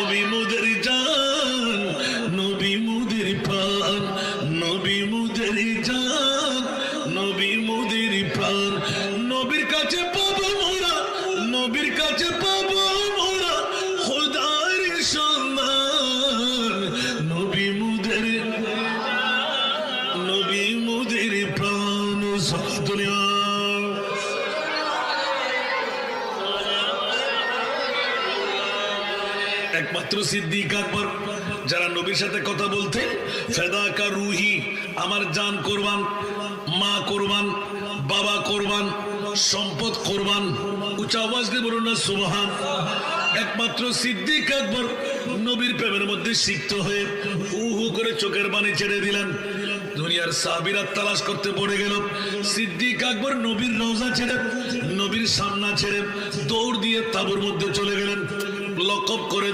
নবী মুদের জান, নবী মুদের প্রাণ, নবী মুদের জান, নবী মুদের প্রাণ। নবীর কাছে পাবো মোরা, নবীর কাছে পাবো মোরা খোদার সম্মান। নবী মুদের, নবী মুদের প্রাণ। দুনিয়া একমাত্র সিদ্দিক আকবর যারা নবীর সাথে কথা বলতে ফেদাকা রুহি, আমার জান কোরবান, মা কোরবান, বাবা কোরবান, সম্পদ কোরবান। উচ্চ আওয়াজ দিয়ে বলুন না সুবহান। একমাত্র সিদ্দিক আকবর নবীর প্রেমের মধ্যে সিক্ত হয়ে হু হু করে চোখের পানি ছেড়ে দিলেন। দুনিয়ার সাহাবীরা তালাশ করতে পড়ে গেল। সিদ্দিক আকবর নবীর রওজা ছেড়ে, নবীর সামনা ছেড়ে দৌড় দিয়ে তাঁবুর মধ্যে চলে গেলেন। লকব করে